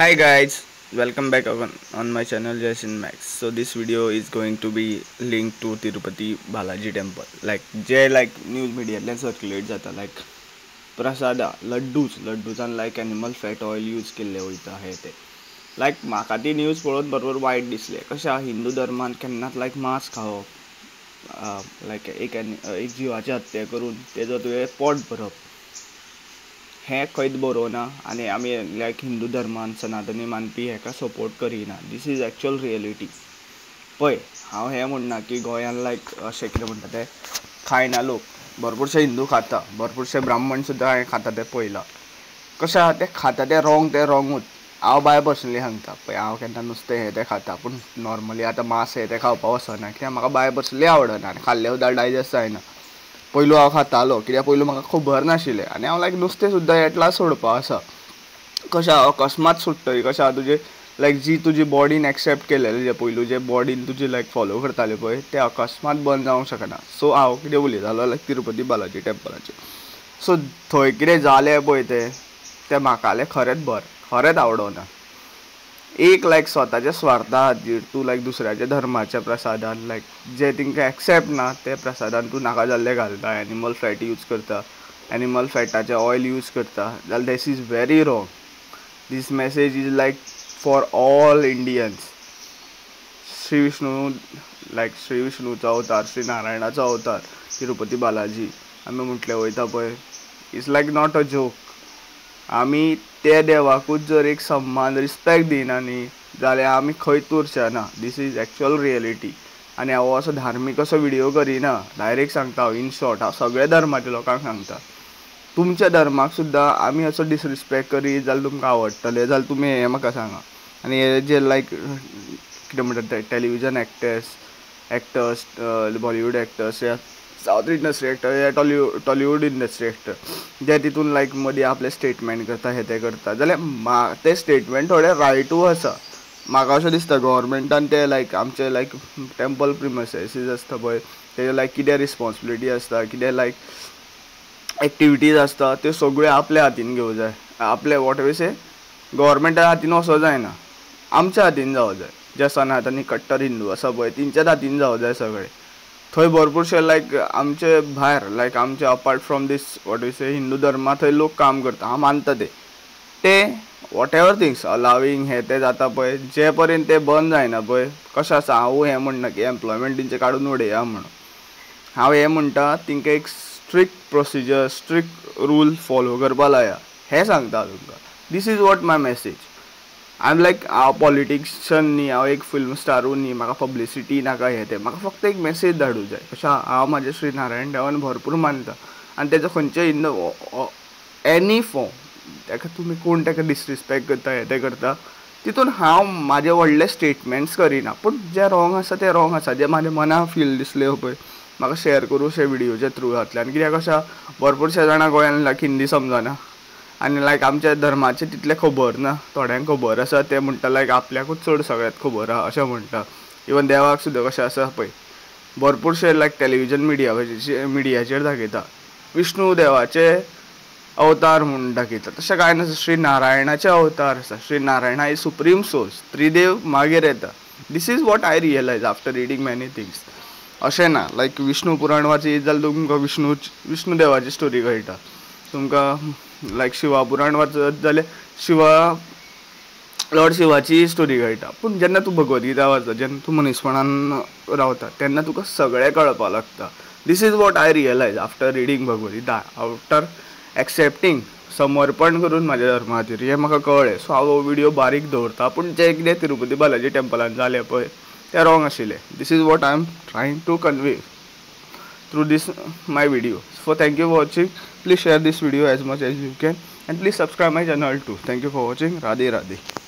Hi guys, welcome back on my channel Jason Max. So this video is going to be linked to Tirupati Balaji temple. Like news media circulate jata like prasada laddus like animal fat oil use केले वयता हे ते. Like म्हाका ती news पळोवन बरोबर वायट दिसले. कशा हिंदू धर्मान केन्नाच like मांस खावप like एक जिवाची हत्या करून तेजो तुवें पोट भरप हे खंयच बरोवना आनी आमी लायक हिंदू धर्मान सनातनी मानपी हेका सपोर्ट करिना. This is actual reality. पळय हांव हें म्हणना की गोंयान लायक अशें कितें म्हणटा तें खायना लोक भरपूरशे हिंदू खाता, भरपूरशे ब्राह्मण सुद्दां हांवें खाता तें पळयलां. कशें आहा तें खाता तें रोंगूच. हांव बाय पर्सनली सांगता पळय हांव केन्ना नुस्तें हें तें खाता पूण नॉर्मली आतां मांस हें तें खावपाक वचना कित्याक म्हाका बाय पर्सनली आवडना आनी खाल्लें सुद्दां डायजेस्ट जायना. पयलू हांव खातालो कित्याक पयलू म्हाका खबर नाशिल्लें आनी हांव लायक नुस्तें सुद्दां एटला सोडपा आसा. कशें आहा अकस्मात सुट्टरी कशें आहा तुजें लायक जी तुजी बॉडीन एक्सेप्ट केलेलें जे पयलू जे बॉडीन तुजी लायक फॉलो करतालें पळय तें अकस्मात बंद जावंक शकना. सो हांव कितें उलयतालो लायक तिरुपती बालाजी टेंपलाचेर. सो थंय कितें जालें पळय तें म्हाका खरेंच आवडोना. एक लायक स्वताच्या स्वार्था खातीर तूं लायक दुसऱ्याच्या धर्माच्या प्रसादान लायक जे तेंकां एक्सेप्ट ना ते प्रसादान तूं नाका जाल्लें घालता, एनिमल फॅट यूज करता, एनिमल फॅटाचें ऑयल यूज करता जाल्यार this is very wrong. This message is like for all Indians. Shri विष्णूचो अवतार, श्री नारायणाचो अवतार तिरुपती बालाजी आमी म्हटलें वयता पळय it's like not a joke. आमी त्या देवाकूच जर एक सम्मान रिस्पेक्ट दिना न्ही जाल्यार आमी खंयच उरचे ना. This is actual reality. आनी हांव असो धार्मीक असो व्हिडिओ करिना, डायरेक्ट सांगता हांव इन शॉर्ट हांव सगळ्या धर्माच्या लोकांक सांगता तुमच्या धर्माक सुद्दां आमी असो डिसरिस्पेक्ट करीत जाल्यार तुमकां आवडटलें जाल्यार तुमी हें म्हाका सांगा. आनी हे जे लायक कितें म्हणटा ते टेलिविजन एक्टर्स बॉलिवूड एक्टर्स या साऊथ इंडस्ट्री एक्टर या टॉलिवूड इंडस्ट्री एक्टर जे तितून लायक मदीं आपले स्टेटमेंट करता हे ते करता जाल्यार ते स्टेटमेंट थोडे रायटूय आसा. म्हाका अशें दिसता गव्हर्मेंटान ते लायक आमचे लायक टेंपल प्रिमायसीस आसता पळय तेजे लायक कितें रिस्पॉन्सिबिलिटी आसता, कितें लायक एक्टिविटीज आसता त्यो सगळ्यो आपल्या हातीन घेवं जाय. आपले वॉट वी से गव्हर्मेंटा हातीन वचों जायना, आमच्या हातीन जावं जाय. जे सनातनी कट्टर हिंदू आसा पळय तेंच्याच हातीन जावं जाय सगळें. थंय भरपूरशे लायक आमचे भायर लायक आमचे apart from this what we say Hindu धर्मा थंय लोक काम करता. हांव मानता ते वॉट एवर थिंग्स अलावींग हें तें जाता पळय जे पर्यंत तें बंद जायना पळय कशें आसा. हांव हें म्हणना की एम्प्लॉयमेंट तेंचें काडून उडया म्हणून. हांव हें म्हणटा तेंकां एक strict procedure strict rule follow करपा लाया हें सांगता तुमकां. This is what my message. I am like हांव पॉलिटिशियन न्ही, हांव एक फिल्म स्टारूय न्ही, म्हाका पब्लिसिटी नाका हें तें. म्हाका फक्त एक मेसेज धाडूं जाय. अशें हांव म्हाजे श्री नारायण देवान भरपूर मानता आनी तेजो खंयचेय इन एनी फॉर्म ताका तुमी कोण ताका डिसरिस्पेक्ट करता हें तें करता तितून हांव म्हाजे व्हडले स्टेटमेंट्स करिना. पूण जे रॉंग आसा ते रॉंग आसा. जे म्हाज्या मनाक फील दिसले पळय म्हाका शेअर करूंशे व्हिडिओच्या थ्रूतल्यान. कित्याक अशें भरपूरशे जाणां गोंयान लायक हिंदी समजना आनी लायक आमच्या धर्माचें तितलें खबर ना. थोड्यांक खबर आसा ते म्हणटा लायक आपल्याकूच चड सगळ्यात खबर आहा अशें म्हणटा. इवन देवाक सुद्दां कशें आसा पळय भरपूरशे लायक टेलिविजन मिडियाचेर दाखयता विष्णू देवाचे अवतार म्हणून दाखयता. तशें कांय नासता. श्री नारायणाचे अवतार आसा. Shri Narayana is supreme source. त्रिदेव मागीर येता. This is what I realise after reading many things. अशें ना लायक विष्णू पुराण वाचीत जाल्यार तुमकां विष्णू देवाची स्टोरी कळटा. तुमकां लायक शिवा पुराण वाचत जाल्यार लॉर्ड शिवाची स्टोरी कळटा. पूण जेन्ना तूं भगवद्गीता वाचता, जेन्ना तूं मनीसपणान रावता तेन्ना तुका सगळें कळपाक लागता. This is what I realise after reading Bhagavad Gita, after accepting समर्पण करून म्हाज्या धर्मा खातीर हें म्हाका कळ्ळें. सो हांव हो व्हिडिओ बारीक दवरता. पूण जें कितें तिरुपती बालाजी टेंपलान जालें पळय तें रॉंग आशिल्लें. This is what I am trying to convey through this my video. So thank you for watching. Please share this video as much as you can and please subscribe my channel too. Thank you for watching. Radhe Radhe.